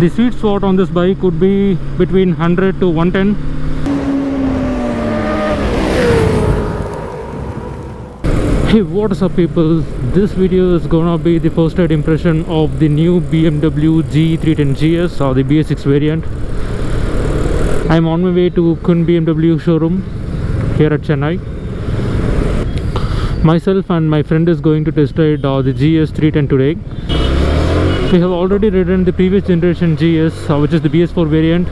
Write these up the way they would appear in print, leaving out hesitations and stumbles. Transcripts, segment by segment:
The sweet spot on this bike would be between 100 to 110. Hey, what is up people? This video is gonna be the first ride impression of the new BMW G310 GS or the BS6 variant. I'm on my way to Kun BMW showroom here at Chennai. Myself and my friend is going to test ride the GS310 today. We have already ridden the previous generation GS, which is the BS4 variant.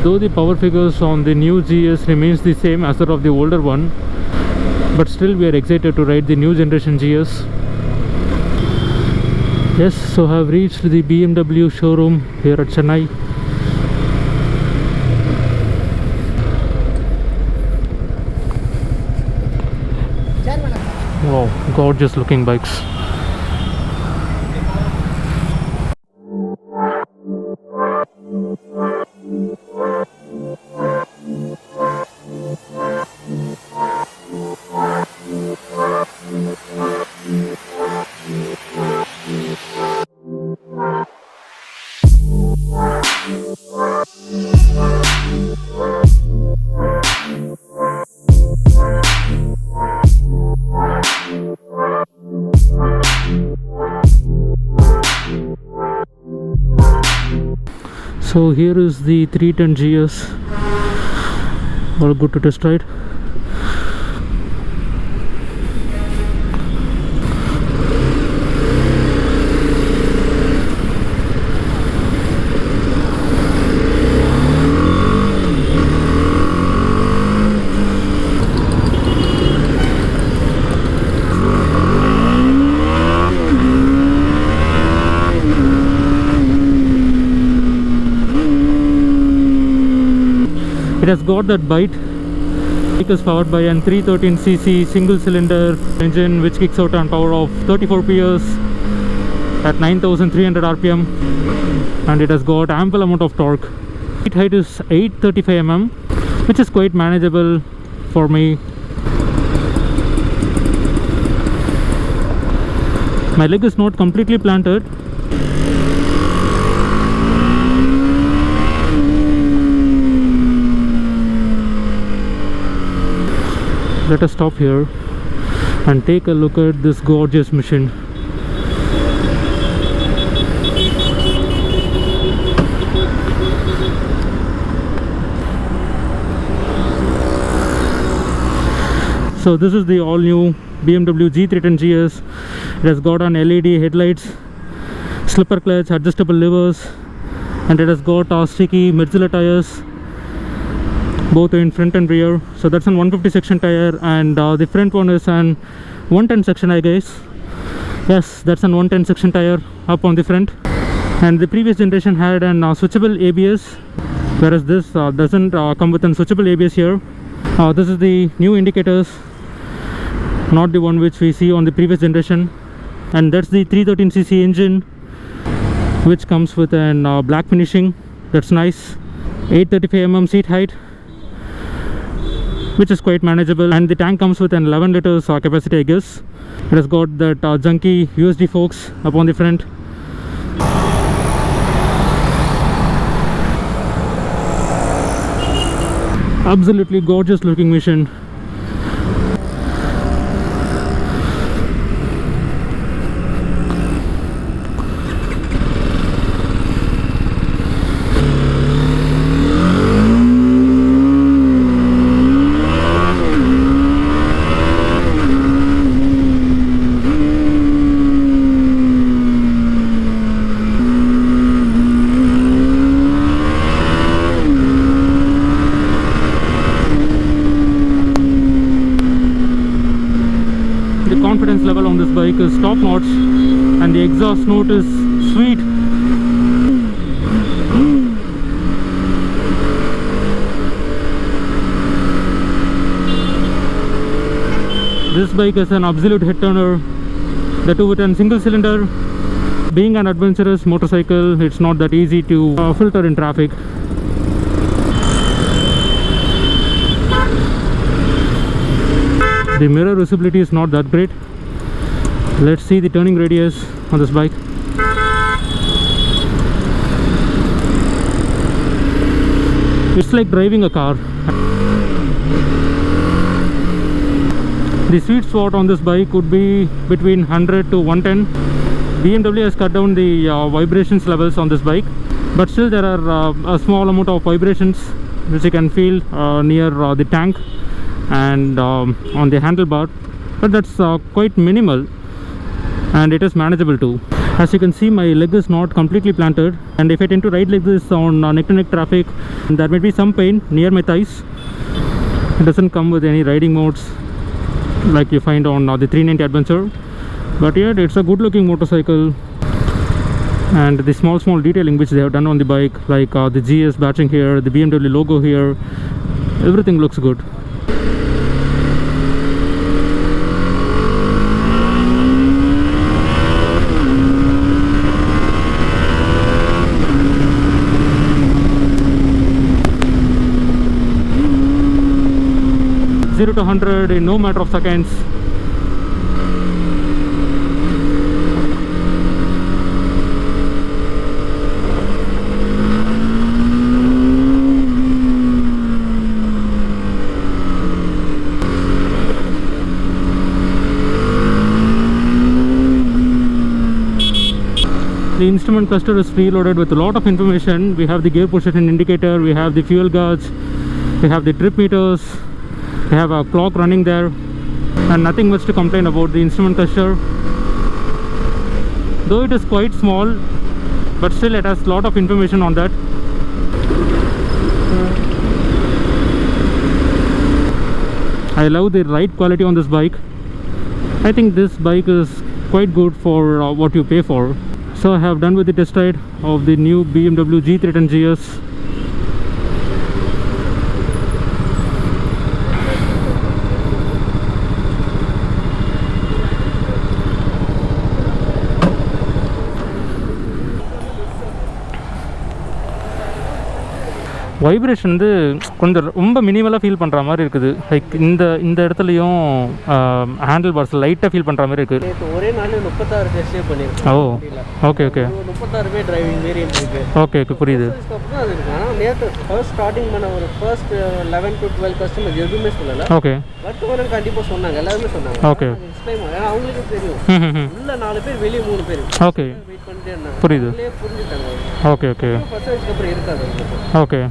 Though the power figures on the new GS remains the same as that of the older one, but still we are excited to ride the new generation GS. Yes, so I have reached the BMW showroom here at Chennai. Wow, gorgeous looking bikes. So here is the 310 GS, all good to test ride. It has got that bite. It is powered by an 313cc single cylinder engine which kicks out on power of 34 PS at 9300 rpm, and it has got ample amount of torque. Seat height is 835 mm, which is quite manageable for me. My leg is not completely planted. Let us stop here and take a look at this gorgeous machine. So this is the all new BMW G310 GS. It has got an LED headlights, slipper clutch, adjustable levers, and it has got sticky Medzilla tires, both in front and rear. So that's an 150 section tire, and the front one is an 110 section, I guess. Yes, that's an 110 section tire up on the front. And the previous generation had an switchable ABS, whereas this doesn't come with a switchable ABS here. This is the new indicators, not the one which we see on the previous generation. And that's the 313cc engine, which comes with an black finishing. That's nice. 835 mm seat height, which is quite manageable, and the tank comes with an 11 liters capacity, I guess. It has got that junky USD forks up on the front. Absolutely gorgeous looking machine. Confidence level on this bike is top notch, and the exhaust note is sweet. This bike is an absolute head turner, the 210 single cylinder. Being an adventurous motorcycle, it's not that easy to filter in traffic. The mirror visibility is not that great. Let's see the turning radius on this bike. It's like driving a car. The sweet spot on this bike would be between 100 to 110. BMW has cut down the vibrations levels on this bike, but still there are a small amount of vibrations which you can feel near the tank and on the handlebar, but that's quite minimal and it is manageable too. As you can see, my leg is not completely planted, and if I tend to ride like this on neck to neck traffic, there may be some pain near my thighs. It doesn't come with any riding modes like you find on the 390 Adventure, but yet it's a good looking motorcycle. And the small detailing which they have done on the bike, like the GS badging here, the BMW logo here, everything looks good. Zero to 100 in no matter of seconds. The instrument cluster is preloaded with a lot of information. We have the gear position indicator, we have the fuel gauge, we have the trip meters, we have a clock running there, and nothing much to complain about the instrument cluster. Though it is quite small, but still it has a lot of information on that. I love the ride quality on this bike. I think this bike is quite good for what you pay for. So I have done with the test ride of the new BMW G310 GS. Vibration வந்து கொஞ்சம் ரொம்ப மினிமலாக feel பண்ணுற மாதிரி இருக்குது. Like இந்த இடத்துலையும் handle parse லைட்டாக feel பண்ணுற மாதிரி இருக்குது. ஒரே நாள் 36 டெஸ்டே பண்ணியிருக்கேன். ஓ ஓகே ஓகே. 36 டிரைவிங் வேரியன்ட் இருக்குது. ஓகே ஓகே புரியுது. அது இருக்கு. ஆனால் நேற்று ஃபர்ஸ்ட் ஸ்டார்டிங் பண்ண ஒரு ஃபர்ஸ்ட் 11 to 12 கஸ்டமர் எதுவுமே சொல்லலை. ஓகே. பட் வரணும் கண்டிப்பாக சொன்னாங்க, எல்லாருமே சொன்னாங்க. ஓகே. அவங்களுக்கு தெரியும். உள்ள 4 பேர், வெளியே 3 பேர். ஓகே. வெயிட் பண்ணிட்டே இருந்தாங்க. புரியுது. புரிஞ்சுட்டாங்க. Okay okay. ஃபர்ஸ்ட் அதுக்கப்புறம் இருக்காது. ஓகே.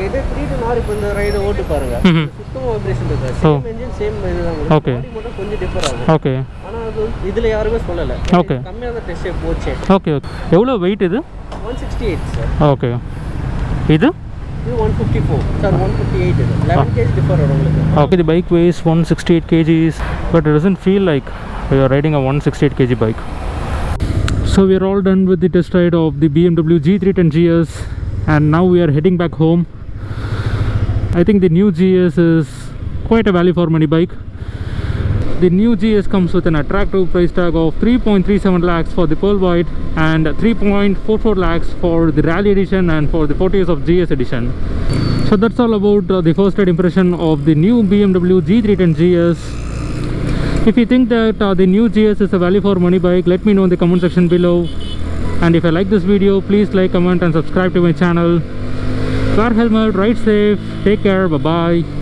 இது 3 to 4 இப்போ இந்த ரைடை ஓட்டு பாருங்க. சுத்தமாக வைப்ரேஷன் இருக்குது. சேம் இன்ஜின் சேம் இதுதான். ஓகே. பாடி மட்டும் கொஞ்சம் டிஃபர் ஆகும். ஓகே. ஆனால் அது இதில் யாருமே சொல்லலை. ஓகே. கம்மியாக தான் டெஸ்டே போச்சு. Okay okay. எவ்வளோ வெயிட் இது? 168 சார். ஓகே. இது 154 சார். 158 இது 11 kg டிஃபர் வரும் உங்களுக்கு. Okay, the bike weighs 168 kgs, but it doesn't feel like you are riding a 168 kg bike. So we are all done with the test ride of the BMW G310 GS, and now we are heading back home. I think the new GS is quite a value for money bike. The new GS comes with an attractive price tag of 3.37 lakhs for the Pearl White and 3.44 lakhs for the Rally Edition and for the 40 years of GS Edition. So that's all about the first ride impression of the new BMW G310 GS. If you think that the new GS is a value for money bike, let me know in the comment section below. And if you like this video, please like, comment and subscribe to my channel. Wear helmet, ride safe, take care, bye bye.